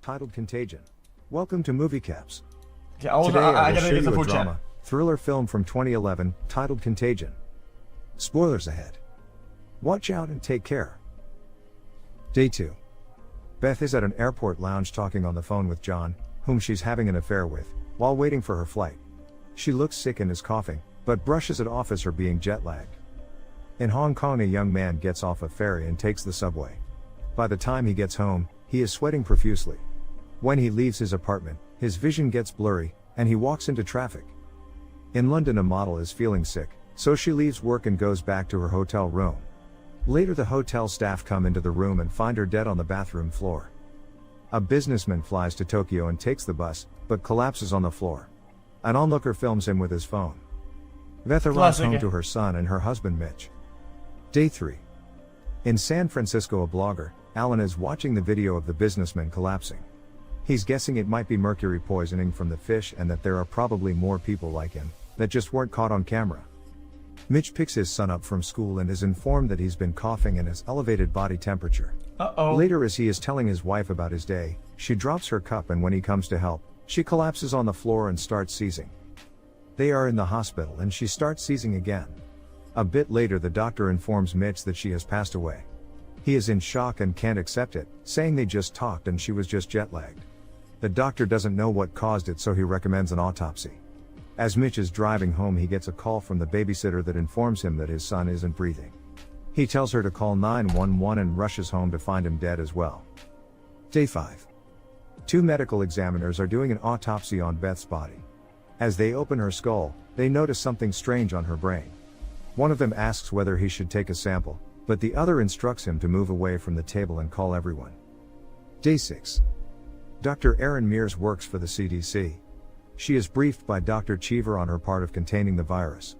titled Contagion. Welcome to Movie Caps. Okay, Today I will gotta show get the you a full drama, chat. thriller film from 2011, titled Contagion. Spoilers ahead. Watch out and take care. Day 2. Beth is at an airport lounge talking on the phone with John, whom she's having an affair with, while waiting for her flight. She looks sick and is coughing, but brushes it off as her being jet-lagged. In Hong Kong, a young man gets off a ferry and takes the subway. By the time he gets home, he is sweating profusely. When he leaves his apartment, his vision gets blurry, and he walks into traffic. In London, a model is feeling sick, so she leaves work and goes back to her hotel room. Later, the hotel staff come into the room and find her dead on the bathroom floor. A businessman flies to Tokyo and takes the bus, but collapses on the floor. An onlooker films him with his phone. Beth arrives home to her son and her husband Mitch. Day 3. In San Francisco, a blogger, Alan, is watching the video of the businessman collapsing. He's guessing it might be mercury poisoning from the fish and that there are probably more people like him, that just weren't caught on camera. Mitch picks his son up from school and is informed that he's been coughing and has elevated body temperature. Later, as he is telling his wife about his day, she drops her cup, and when he comes to help, she collapses on the floor and starts seizing. They are in the hospital and she starts seizing again. A bit later, the doctor informs Mitch that she has passed away. He is in shock and can't accept it, saying they just talked and she was just jet-lagged. The doctor doesn't know what caused it, so he recommends an autopsy. As Mitch is driving home, he gets a call from the babysitter that informs him that his son isn't breathing. He tells her to call 911 and rushes home to find him dead as well. Day 5. 2 medical examiners are doing an autopsy on Beth's body. As they open her skull, they notice something strange on her brain. One of them asks whether he should take a sample, but the other instructs him to move away from the table and call everyone. Day 6. Dr. Erin Mears works for the CDC. She is briefed by Dr. Cheever on her part of containing the virus.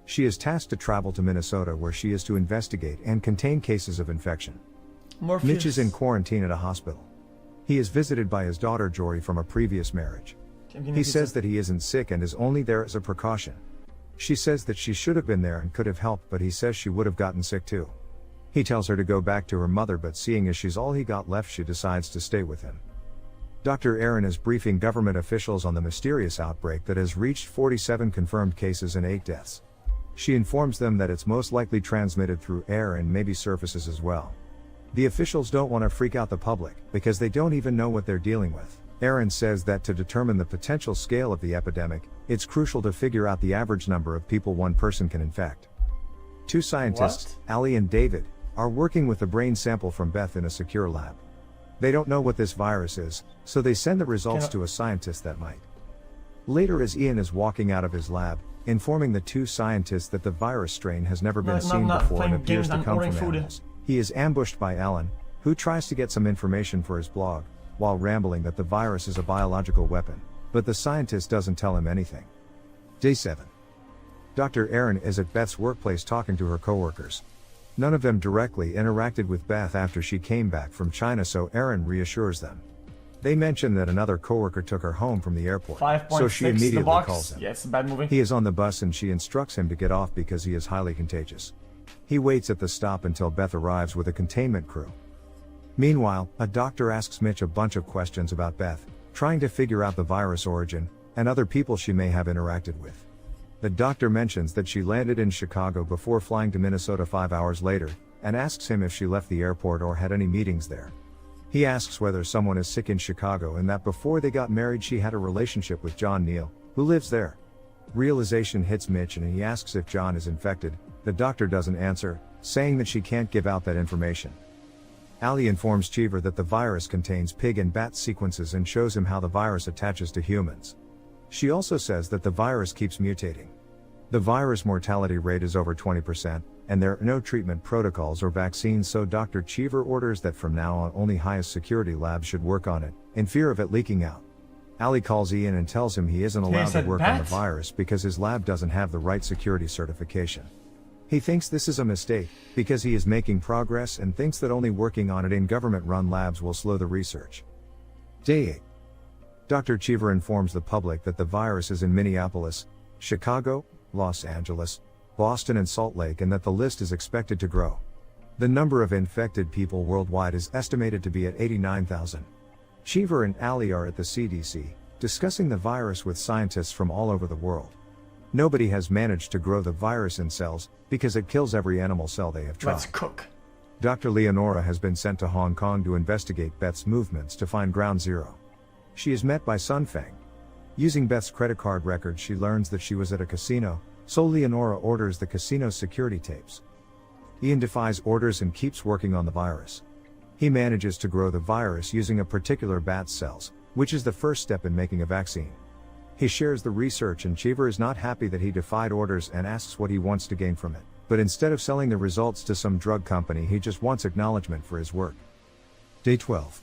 She is tasked to travel to Minnesota, where she is to investigate and contain cases of infection. Mitch is in quarantine at a hospital. He is visited by his daughter Jory from a previous marriage. He says that he isn't sick and is only there as a precaution. She says that she should have been there and could have helped, but he says she would have gotten sick too. He tells her to go back to her mother, but seeing as she's all he got left, she decides to stay with him. Dr. Erin is briefing government officials on the mysterious outbreak that has reached 47 confirmed cases and 8 deaths. She informs them that it's most likely transmitted through air and maybe surfaces as well. The officials don't want to freak out the public, because they don't even know what they're dealing with. Erin says that to determine the potential scale of the epidemic, it's crucial to figure out the average number of people one person can infect. 2 scientists, Ali and David, are working with a brain sample from Beth in a secure lab. They don't know what this virus is, so they send the results to a scientist that might. Later, as Ian is walking out of his lab, informing the 2 scientists that the virus strain has never been seen before and appears to come from animals, he is ambushed by Alan, who tries to get some information for his blog, while rambling that the virus is a biological weapon, but the scientist doesn't tell him anything. Day 7. Dr. Erin is at Beth's workplace talking to her coworkers. None of them directly interacted with Beth after she came back from China, so Erin reassures them. They mention that another coworker took her home from the airport, so she immediately calls him. Yeah, it's a bad movie. He is on the bus and she instructs him to get off because he is highly contagious. He waits at the stop until Beth arrives with a containment crew. Meanwhile, a doctor asks Mitch a bunch of questions about Beth, trying to figure out the virus origin, and other people she may have interacted with. The doctor mentions that she landed in Chicago before flying to Minnesota 5 hours later, and asks him if she left the airport or had any meetings there. He asks whether someone is sick in Chicago and that before they got married she had a relationship with John Neal, who lives there. Realization hits Mitch and he asks if John is infected. The doctor doesn't answer, saying that she can't give out that information. Ali informs Cheever that the virus contains pig and bat sequences and shows him how the virus attaches to humans. She also says that the virus keeps mutating. The virus mortality rate is over 20%, and there are no treatment protocols or vaccines, so Dr. Cheever orders that from now on only highest security labs should work on it, in fear of it leaking out. Ali calls Ian and tells him he isn't allowed to work on the virus because his lab doesn't have the right security certification. He thinks this is a mistake, because he is making progress and thinks that only working on it in government-run labs will slow the research. Day 8. Dr. Cheever informs the public that the virus is in Minneapolis, Chicago, Los Angeles, Boston and Salt Lake, and that the list is expected to grow. The number of infected people worldwide is estimated to be at 89,000. Cheever and Ali are at the CDC, discussing the virus with scientists from all over the world. Nobody has managed to grow the virus in cells, because it kills every animal cell they have tried. Let's cook. Dr. Leonora has been sent to Hong Kong to investigate Beth's movements to find ground zero. She is met by Sun Feng. Using Beth's credit card records, she learns that she was at a casino, so Leonora orders the casino's security tapes. Ian defies orders and keeps working on the virus. He manages to grow the virus using a particular bat's cells, which is the first step in making a vaccine. He shares the research, and Cheever is not happy that he defied orders and asks what he wants to gain from it. But instead of selling the results to some drug company, he just wants acknowledgement for his work. Day 12.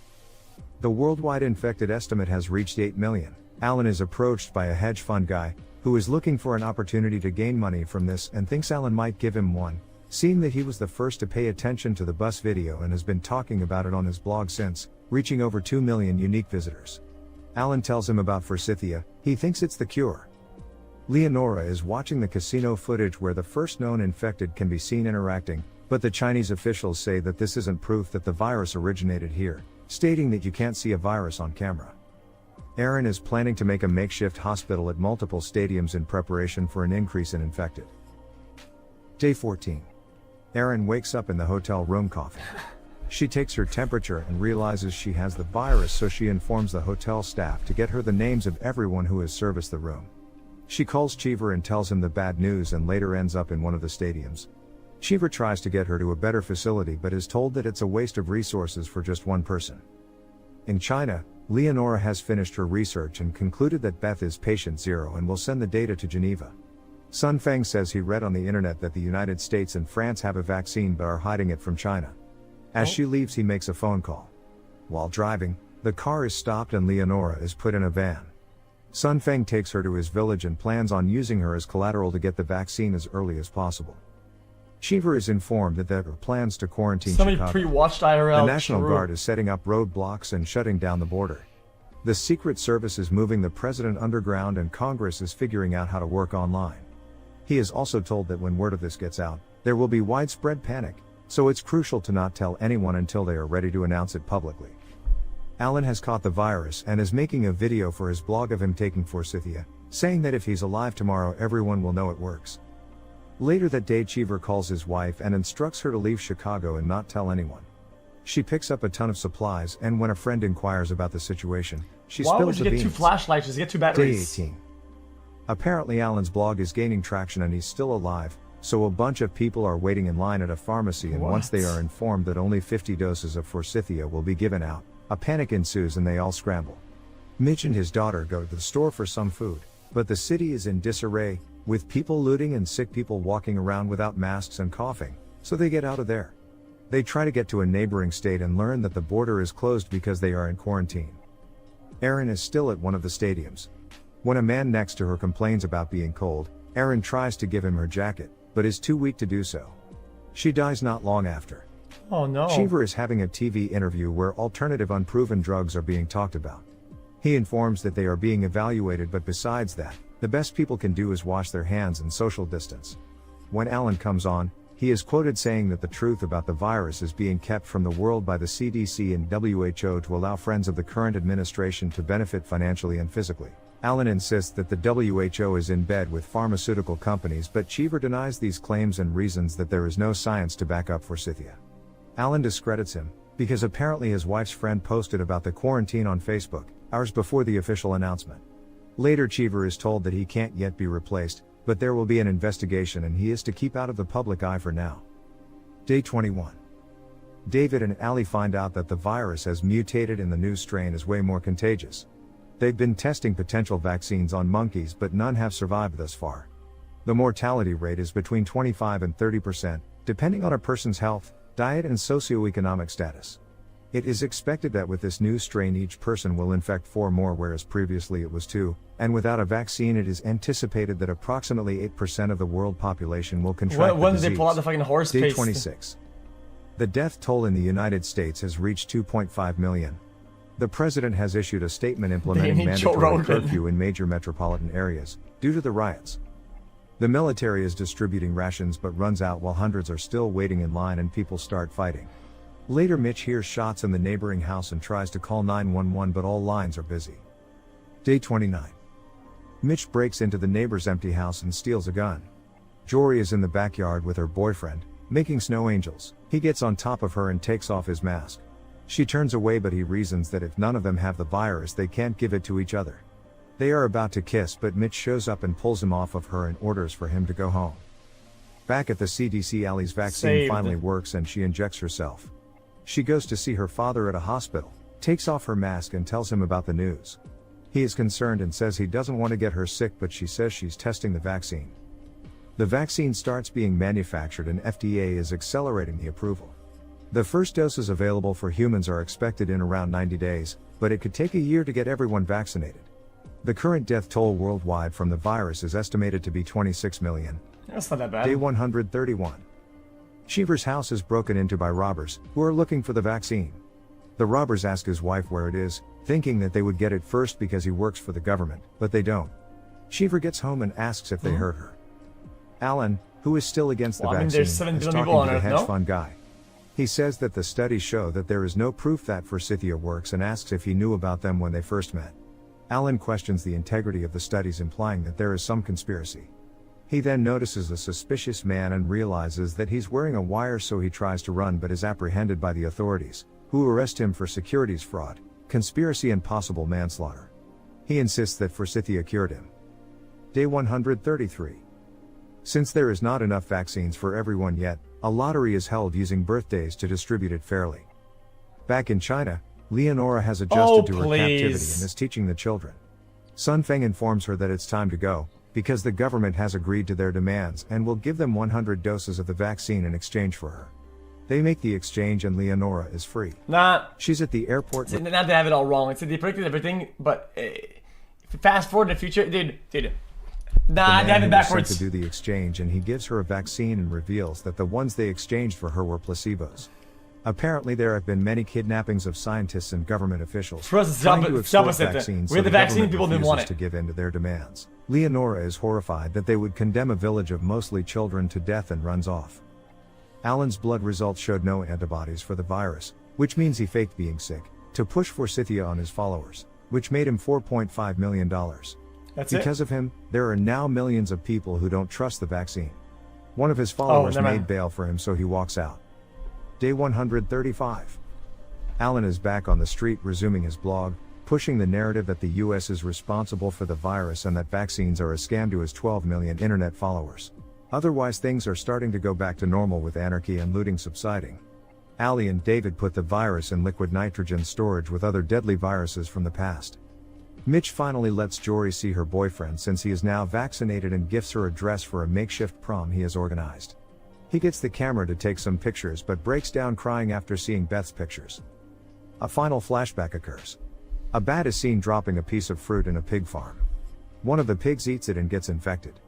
The worldwide infected estimate has reached 8 million. Alan is approached by a hedge fund guy, who is looking for an opportunity to gain money from this and thinks Alan might give him one, seeing that he was the first to pay attention to the bus video and has been talking about it on his blog since, reaching over 2 million unique visitors. Alan tells him about forsythia. He thinks it's the cure. Leonora is watching the casino footage where the first known infected can be seen interacting, but the Chinese officials say that this isn't proof that the virus originated here, stating that you can't see a virus on camera. Aaron is planning to make a makeshift hospital at multiple stadiums in preparation for an increase in infected. Day 14. Aaron wakes up in the hotel room coughing. She takes her temperature and realizes she has the virus, so she informs the hotel staff to get her the names of everyone who has serviced the room. She calls Cheever and tells him the bad news and later ends up in one of the stadiums. Cheever tries to get her to a better facility but is told that it's a waste of resources for just one person. In China, Leonora has finished her research and concluded that Beth is patient zero and will send the data to Geneva. Sun Feng says he read on the internet that the United States and France have a vaccine but are hiding it from China. As she leaves, he makes a phone call. While driving, the car is stopped and Leonora is put in a van. Sun Feng takes her to his village and plans on using her as collateral to get the vaccine as early as possible. Cheever is informed that there are plans to quarantine Somebody Chicago. pre-watched IRL. The National Guard is setting up roadblocks and shutting down the border. The Secret Service is moving the president underground and Congress is figuring out how to work online. He is also told that when word of this gets out, there will be widespread panic, so it's crucial to not tell anyone until they are ready to announce it publicly. Alan has caught the virus and is making a video for his blog of him taking forsythia, saying that if he's alive tomorrow everyone will know it works. Later that day, Cheever calls his wife and instructs her to leave Chicago and not tell anyone. She picks up a ton of supplies, and when a friend inquires about the situation, she spills the beans. Why would you get 2 flashlights? Just get 2 batteries. Day 18. Apparently Alan's blog is gaining traction and he's still alive, so a bunch of people are waiting in line at a pharmacy, and once they are informed that only 50 doses of forsythia will be given out, a panic ensues and they all scramble. Mitch and his daughter go to the store for some food, but the city is in disarray, with people looting and sick people walking around without masks and coughing, so they get out of there. They try to get to a neighboring state and learn that the border is closed because they are in quarantine. Erin is still at one of the stadiums. When a man next to her complains about being cold, Erin tries to give him her jacket, but is too weak to do so. She dies not long after. Oh no. Cheever is having a TV interview where alternative unproven drugs are being talked about. He informs that they are being evaluated, but besides that, the best people can do is wash their hands and social distance. When Alan comes on, he is quoted saying that the truth about the virus is being kept from the world by the CDC and WHO to allow friends of the current administration to benefit financially and physically. Alan insists that the WHO is in bed with pharmaceutical companies, but Cheever denies these claims and reasons that there is no science to back up forsythia. Alan discredits him, because apparently his wife's friend posted about the quarantine on Facebook, hours before the official announcement. Later, Cheever is told that he can't yet be replaced, but there will be an investigation and he is to keep out of the public eye for now. Day 21. David and Ali find out that the virus has mutated and the new strain is way more contagious. They've been testing potential vaccines on monkeys, but none have survived thus far. The mortality rate is between 25 and 30%, depending on a person's health, diet and socioeconomic status. It is expected that with this new strain each person will infect 4 more, whereas previously it was 2, and without a vaccine it is anticipated that approximately 8% of the world population will contract the disease. When did they pull out the fucking horse Day paste? 26. The death toll in the United States has reached 2.5 million. The president has issued a statement implementing mandatory curfew in major metropolitan areas, due to the riots. The military is distributing rations but runs out while hundreds are still waiting in line and people start fighting. Later Mitch hears shots in the neighboring house and tries to call 911 but all lines are busy. Day 29. Mitch breaks into the neighbor's empty house and steals a gun. Jory is in the backyard with her boyfriend, making snow angels. He gets on top of her and takes off his mask. She turns away but he reasons that if none of them have the virus they can't give it to each other. They are about to kiss but Mitch shows up and pulls him off of her and orders for him to go home. Back at the CDC, Allie's vaccine finally works and she injects herself. She goes to see her father at a hospital, takes off her mask and tells him about the news. He is concerned and says he doesn't want to get her sick but she says she's testing the vaccine. The vaccine starts being manufactured and FDA is accelerating the approval. The first doses available for humans are expected in around 90 days, but it could take a year to get everyone vaccinated. The current death toll worldwide from the virus is estimated to be 26 million. That's not that bad. Day 131. Cheever's house is broken into by robbers, who are looking for the vaccine. The robbers ask his wife where it is, thinking that they would get it first because he works for the government, but they don't. Cheever gets home and asks if they hurt her. Alan, who is still against the vaccine, there's 7 is billion talking people to on the Earth, hedge no? fund guy. He says that the studies show that there is no proof that Forsythia works and asks if he knew about them when they first met. Alan questions the integrity of the studies, implying that there is some conspiracy. He then notices a suspicious man and realizes that he's wearing a wire, so he tries to run but is apprehended by the authorities, who arrest him for securities fraud, conspiracy and possible manslaughter. He insists that Forsythia cured him. Day 133. Since there is not enough vaccines for everyone yet, a lottery is held using birthdays to distribute it fairly. Back in China, Leonora has adjusted to her captivity and is teaching the children. Sun Feng informs her that it's time to go, because the government has agreed to their demands and will give them 100 doses of the vaccine in exchange for her. They make the exchange and Leonora is free. Nah. She's at the airport. Not they have it all wrong. It's they predicted everything, but if you fast forward to the future, dude. Nah, they have it backwards. To do the exchange and he gives her a vaccine and reveals that the ones they exchanged for her were placebos. Apparently there have been many kidnappings of scientists and government officials trying to extort vaccines, we had the vaccine, government people didn't want it. to give in to their demands. Leonora is horrified that they would condemn a village of mostly children to death and runs off. Alan's blood results showed no antibodies for the virus, which means he faked being sick, to push Forsythia on his followers, which made him $4.5 million. Because of him, there are now millions of people who don't trust the vaccine. One of his followers made bail for him, so he walks out. Day 135. Alan is back on the street resuming his blog, pushing the narrative that the US is responsible for the virus and that vaccines are a scam to his 12 million internet followers. Otherwise things are starting to go back to normal with anarchy and looting subsiding. Allie and David put the virus in liquid nitrogen storage with other deadly viruses from the past. Mitch finally lets Jory see her boyfriend since he is now vaccinated and gifts her a dress for a makeshift prom he has organized. He gets the camera to take some pictures but breaks down crying after seeing Beth's pictures. A final flashback occurs. A bat is seen dropping a piece of fruit in a pig farm. One of the pigs eats it and gets infected.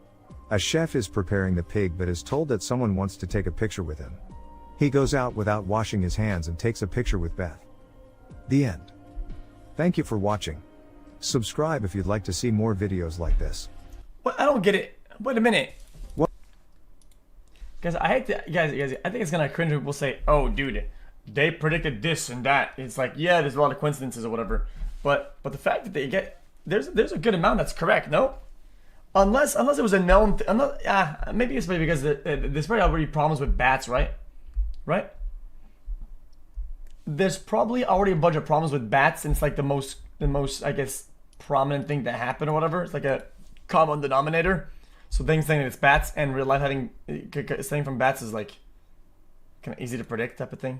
A chef is preparing the pig but is told that someone wants to take a picture with him. He goes out without washing his hands and takes a picture with Beth. The end. Thank you for watching. Subscribe if you'd like to see more videos like this. What? I don't get it. Wait a minute. What? Guys, I hate to, guys, I think it's gonna cringe when people say, "Oh, dude, they predicted this and that." It's like, yeah, there's a lot of coincidences or whatever, but the fact that they get there's a good amount that's correct, no? Unless it was a known, maybe it's because there's probably already problems with bats, right? Right? There's probably already a bunch of problems with bats, and it's like the most I guess prominent thing that happened or whatever. It's like a common denominator. So things saying that it's bats and real life having staying from bats is like kind of easy to predict type of thing.